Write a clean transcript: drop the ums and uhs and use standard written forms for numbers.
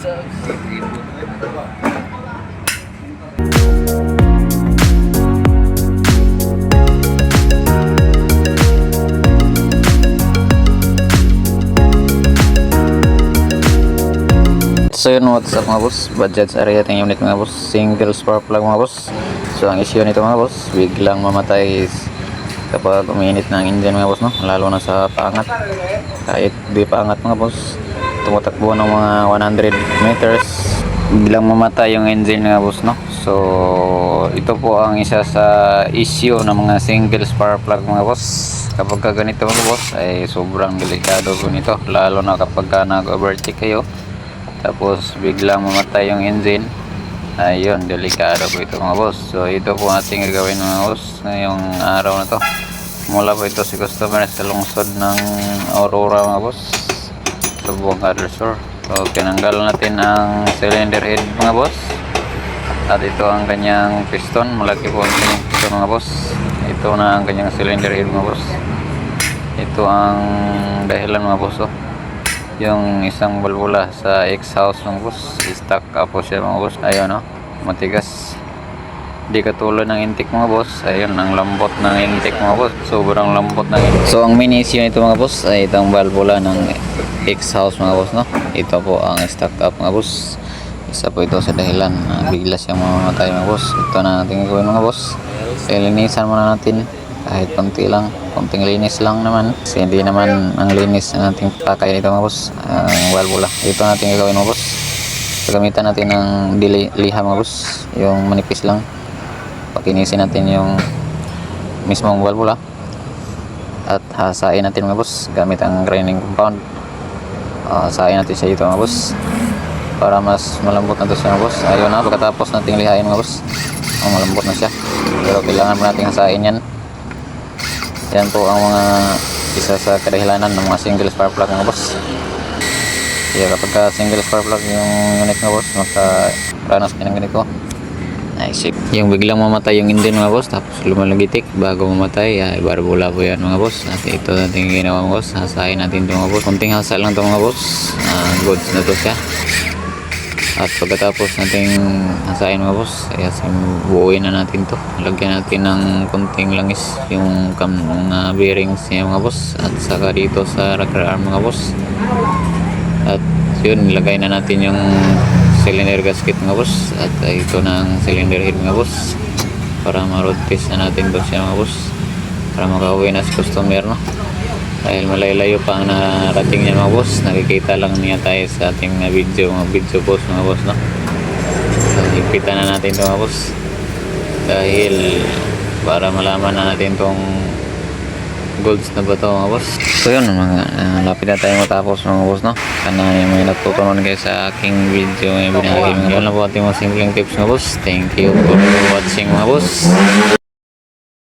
So yun, what's up mga boss, budget sa area ating unit mga boss, single spark plug mga boss. So ang issue nito mga boss, biglang mamatay kapag uminit ng engine mga boss, no? Lalo na sa paangat, kahit di paangat mga boss, tumatakbo ng mga 100 meters, biglang mamatay yung engine mga boss, no? So ito po ang isa sa issue ng mga single spark plug mga boss. Kapag ganito mga boss ay sobrang delikado po nito, lalo na kapag nag-overtake kayo tapos biglang mamatay yung engine. Ayun, delikado po ito mga boss. So ito po ating gagawin mga boss ngayong araw na to. Mula po ito si customer sa lungsod ng Aurora mga boss, Subuang Adersor. So tinanggal natin ang cylinder head mga boss, at ito ang kanyang piston. Malaki po ang kanyang piston mga boss. Ito na ang kanyang cylinder head mga boss. Ito ang dahilan mga boss, oh. Yung isang valvula sa exhaust ng boss, stuck up po siya mga boss. Ayun, no, matigas, di katulad ng intake mga boss. Ayun, ang lambot ng intake mga boss, sobrang lambot ng intake. So ang main issue nito mga boss ay itong valvula ng exhaust mga boss, no. Ito po ang stuck up mga boss. Isa po ito sa dahilan bigla siyang mamamatay mga boss. Ito na natin gawin mga boss, linisan muna natin kahit konti lang, konting linis lang naman, kasi hindi naman ang linis ang ating pakay nito mga boss, ang valvula. Ito natin gagawin mga boss, gagamitan natin ng liha mga boss, yung manipis lang. Pakinisin natin yung mismong valvula at hasain natin mga boss gamit ang grinding compound. Hasain natin siya dito mga boss para mas malambot na ito siya mga boss. Ayun na, pagkatapos nating lihain mga boss, malambot na siya, pero kailangan mo natin hasain yan. Yan po ang mga isa sa kadahilanan ng mga single spark plug mga boss. Kaya kapag single spark plug yung unit mga boss, makaranas kayo ng ganito. Naisip yung biglang mamatay yung engine mga boss, tapos lumalagitik bago mamatay, ay barbula po yan mga boss. At ito natin ginawa mga boss, hasain natin ito mga boss. Kunting hasa lang ito mga boss, goods na to siya. At pagkatapos nating hasain mga boss, ay buuin na natin to. Lagyan natin ng kunting langis yung mga bearings niya mga boss, at saka dito sa rocker arm mga boss. At yun, nilagay na natin yung cylinder gasket mga boss, at ito na ang cylinder head mga boss, para ma-road test na natin to siya mga boss, para makauwi na si customer, no. Dahil malayo pa ang narating niya mga boss, nakikita lang niya tayo sa ating video post mga boss, no. So, higpitan na natin ito mga boss, dahil para malaman na natin tong golds na ba ito mga boss. So yun, lapit na tayo matapos mga boss, no. Sana may natutunan kayo sa aking video may binahagi mga boss. Yun lang po ating mga simpleng tips mga boss. Thank you for watching mga boss.